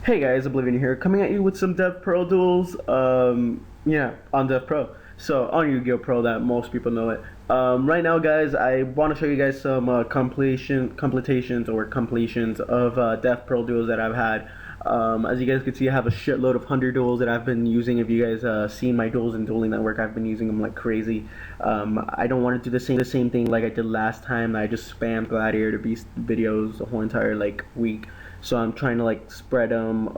Hey guys, Oblivion here, coming at you with some DevPro duels. On DevPro. So on Yu-Gi-Oh! Pro, that most people know it. Right now, guys, I want to show you guys some completions of DevPro duels that I've had. As you guys can see, I have a shitload of 100 duels that I've been using. If you guys seen my duels in Dueling Network, I've been using them like crazy. I don't want to do the same thing like I did last time. I just spammed Gladiator Beast videos the whole entire like week. So I'm trying to like spread them,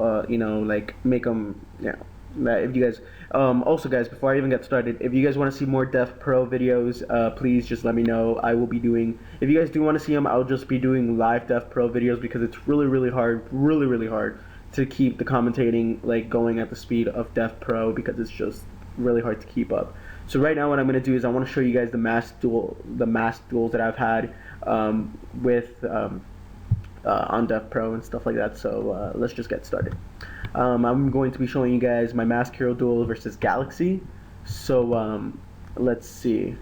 like make them, if you guys, also guys, before I even get started, if you guys want to see more Dev Pro videos, please just let me know. I will be doing, if you guys do want to see them, I'll just be doing live Dev Pro videos because it's really hard to keep the commentating like going at the speed of Dev Pro because it's just really hard to keep up. So right now what I'm going to do is I want to show you guys the mass duels that I've had with on DevPro and stuff like that. So let's just get started. I'm going to be showing you guys my Mask Hero duel versus Galaxy. So let's see.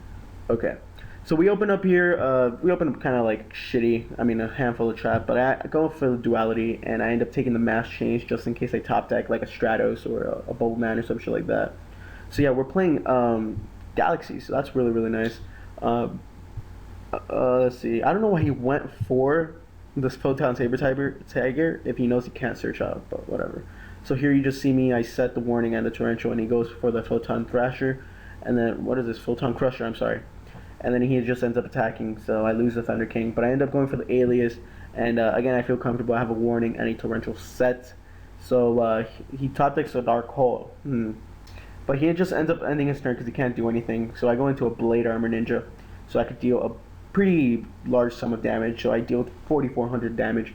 Okay. So we open up here, we open up kind of like shitty, I mean a handful of trap, but I go for the duality and I end up taking the mass change just in case I top deck like a Stratos or a Bubble Man or some shit like that. So yeah, we're playing Galaxy, so that's really nice. Let's see, I don't know why he went for this Photon Saber Tiger if he knows he can't search out, but whatever. So here you just see me, I set the warning and the torrential and he goes for the Photon Thrasher, and then what is this, Photon Crusher, I'm sorry. And then he just ends up attacking, so I lose the Thunder King, but I end up going for the Alias, and again I feel comfortable, I have a warning and a torrential set. So he top decks a Dark Hole, but he just ends up ending his turn because he can't do anything, so I go into a Blade Armor Ninja, so I could deal a pretty large sum of damage. So I deal 4,400 damage,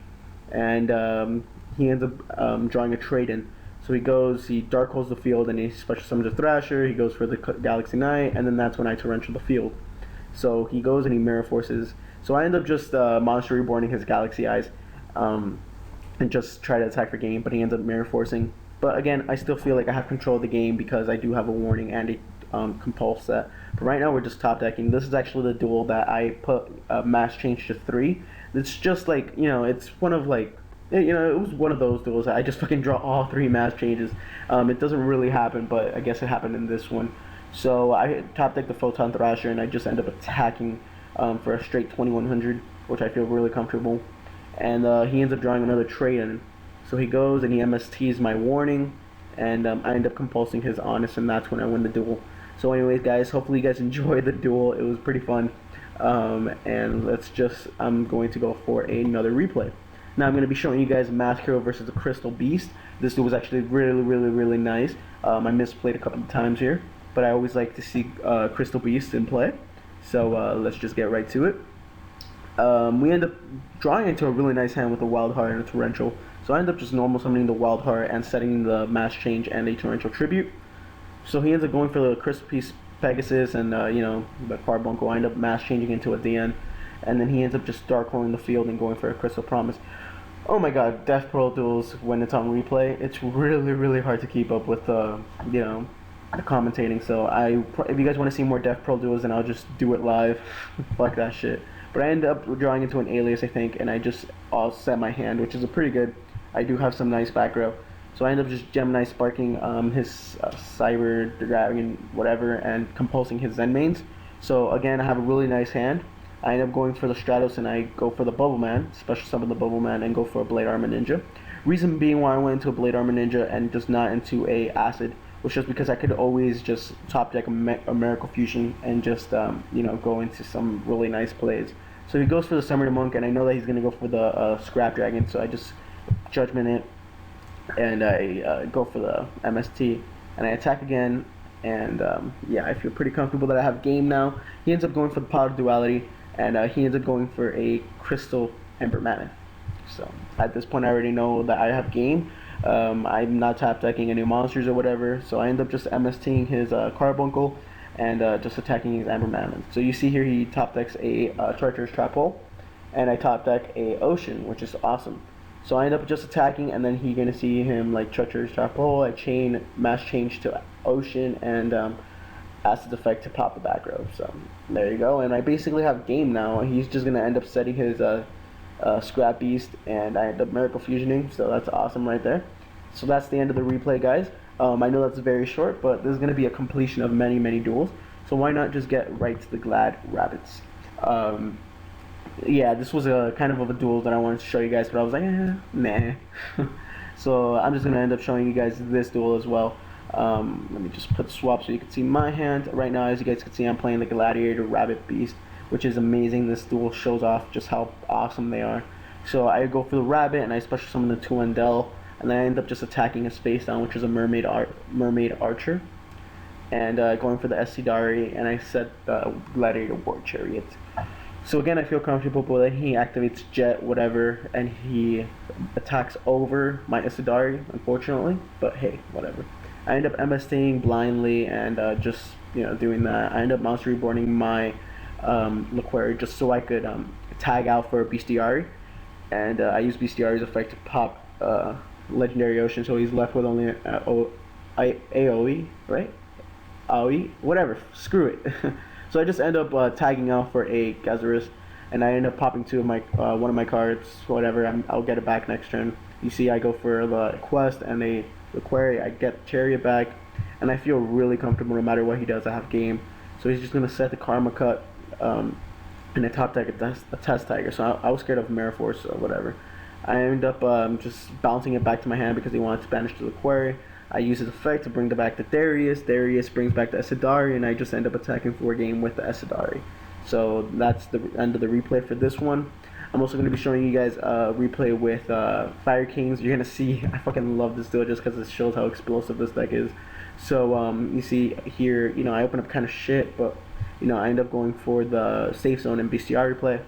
and he ends up drawing a trade-in. So he Dark Holes the field, and he special summons a Thrasher, he goes for the Galaxy Knight, and then that's when I torrential the field. So he goes and he Mirror Forces. So I end up just Monster Reborning his Galaxy Eyes, and just try to attack for game, but he ends up Mirror Forcing. But again, I still feel like I have control of the game because I do have a warning and a compulse set. But right now we're just top decking. This is actually the duel that I put mass change to 3. It's just like, it's one of like, it was one of those duels that I just fucking draw all 3 mass changes. It doesn't really happen, but I guess it happened in this one. So I top deck the Photon Thrasher and I just end up attacking for a straight 2100, which I feel really comfortable. And he ends up drawing another trade-in. So he goes and he MSTs my warning, and I end up compulsing his Honest, and that's when I win the duel. So anyways, guys, hopefully you guys enjoyed the duel. It was pretty fun. And I'm going to go for another replay. Now I'm going to be showing you guys Mask Hero versus the Crystal Beast. This duel was actually really nice. I misplayed a couple of times here, but I always like to see Crystal Beast in play. So let's just get right to it. We end up drawing into a really nice hand with a Wild Heart and a Torrential. So I end up just normal summoning the Wild Heart and setting the Mass Change and a Torrential Tribute. So he ends up going for the Crystal Beast Pegasus and the Carbuncle. I end up Mass Changing into a DN, and then he ends up just Dark Holing the field and going for a Crystal Promise. Oh my god, Death Pro duels when it's on replay, it's really hard to keep up with the commentating. So if you guys want to see more Death Pro duels, then I'll just do it live. Fuck that shit. But I end up drawing into an Alias, I think, and I'll set my hand, which is a pretty good. I do have some nice back row. So I end up just Gemini sparking his Cyber Dragon, whatever, and compulsing his Zen mains. So again, I have a really nice hand. I end up going for the Stratos and I go for the Bubble Man, special summon the Bubble Man, and go for a Blade Armor Ninja. Reason being why I went into a Blade Armor Ninja and just not into a Acid was just because I could always just top deck a Miracle Fusion and just go into some really nice plays. So he goes for the Summoner Monk, and I know that he's gonna go for the Scrap Dragon, so I just Judgment it, and I go for the MST, and I attack again, and I feel pretty comfortable that I have game now. He ends up going for the Power Duality, and he ends up going for a Crystal Ember Mammoth. So at this point I already know that I have game. I'm not tap decking any monsters or whatever, so I end up just MSTing his Carbuncle and just attacking his Ember Mammoth. So you see here he top decks a Treacherous Trap Hole, and I top deck a Ocean, which is awesome. So I end up just attacking, and then you're gonna see him like Treacherous Trap Hole, I mass change to Ocean, and Acid Effect to pop the back row. So there you go, and I basically have game now. He's just gonna end up setting his Scrap Beast, and I end up Miracle Fusioning, so that's awesome right there. So that's the end of the replay, guys. I know that's very short, but this is going to be a completion of many duels. So why not just get right to the Glad Rabbits? Yeah, this was a kind of a duel that I wanted to show you guys, but I was like, nah. So I'm just going to end up showing you guys this duel as well. Let me just put swap so you can see my hand. Right now, as you guys can see, I'm playing the Gladiator Rabbit Beast, which is amazing. This duel shows off just how awesome they are. So I go for the rabbit, and I special summon the 2 Wendell, and then I end up just attacking his face down, which is a mermaid archer, and going for the Essidari, and I set the Gladiator War Chariot. So again, I feel comfortable with it. He activates Jet, whatever, and he attacks over my Essidari, unfortunately, but hey, whatever. I end up MSing blindly and just doing that. I end up Mouse Reborning my Laquari just so I could tag out for Bestiari, and I use Bestiari's effect to pop Legendary Ocean, so he's left with only AoE, right? AoE, whatever. Screw it. So I just end up tagging out for a Gazarus, and I end up popping one of my cards, whatever. I'll get it back next turn. You see, I go for the quest and the Query. I get the Chariot back, and I feel really comfortable no matter what he does. I have game, so he's just gonna set the Karma Cut and a top tag a Test Tiger. So I was scared of Mirror Force or whatever. I end up just bouncing it back to my hand because he wanted to banish to the Query. I use his effect to bring it back to Darius. Darius brings back the Essidari, and I just end up attacking for a game with the Essidari. So that's the end of the replay for this one. I'm also going to be showing you guys a replay with Fire Kings. You're going to see, I fucking love this duel just because it shows how explosive this deck is. So you see here, I open up kind of shit, but I end up going for the safe zone and Bestiari play.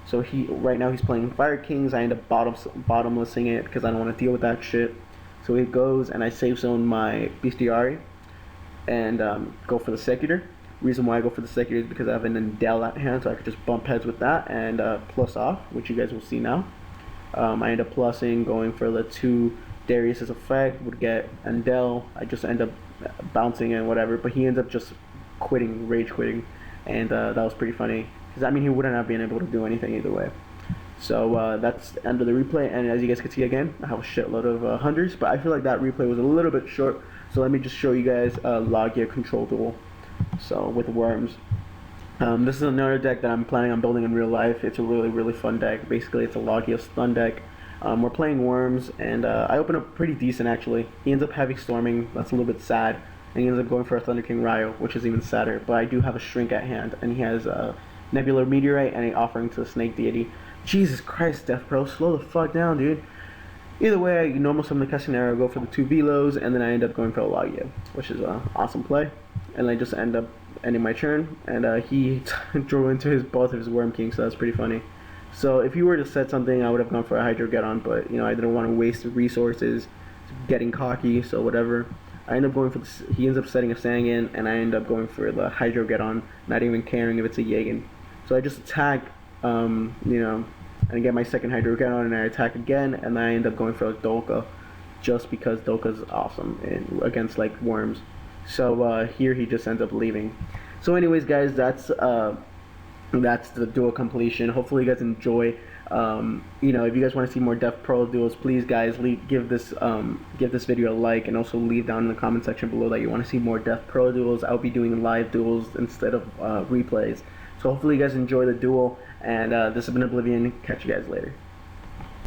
So right now he's playing Fire Kings. I end up bottomlessing it because I don't want to deal with that shit. So he goes and I safe zone my Bestiari and go for the Secutor. Reason why I go for the Secutor is because I have an Endel at hand, so I could just bump heads with that and plus off, which you guys will see now. I end up plussing, going for the 2 Darius's effect, would get Endel. I just end up bouncing and whatever, but he ends up just rage quitting, and that was pretty funny. Because he wouldn't have been able to do anything either way. So that's the end of the replay, and as you guys can see again, I have a shitload of hundreds, but I feel like that replay was a little bit short, so let me just show you guys a Laggia control duel. So with worms. This is another deck that I'm planning on building in real life. It's a really fun deck. Basically, it's a Laggia stun deck. We're playing worms, and I open up pretty decent actually. He ends up heavy storming, that's a little bit sad, and he ends up going for a Thunder King Ryo, which is even sadder, but I do have a Shrink at hand, and he has a Nebular Meteorite and an Offering to the Snake Deity. Jesus Christ, DevPro, slow the fuck down, dude. Either way, I normal summon the Castanero, go for the 2 Velos, and then I end up going for a Laggia, which is an awesome play. And I just end up ending my turn, and he drew into both of his Worm Kings, so that's pretty funny. So if you were to set something, I would have gone for a Hydrogeddon, but I didn't want to waste resources getting cocky, so whatever. I end up going for he ends up setting a Sangin, and I end up going for the Hydrogeddon, not even caring if it's a Yagan. So I just attack, and I get my second Hydrogeddon, and I attack again, and I end up going for a Dolka, just because Dolka's awesome against like worms. So here he just ends up leaving. So anyways, guys, that's the duel completion. Hopefully you guys enjoy. If you guys want to see more DevPro duels, please guys give this video a like, and also leave down in the comment section below that you want to see more DevPro duels. I'll be doing live duels instead of replays. So hopefully you guys enjoy the duel, and this has been Oblivion. Catch you guys later.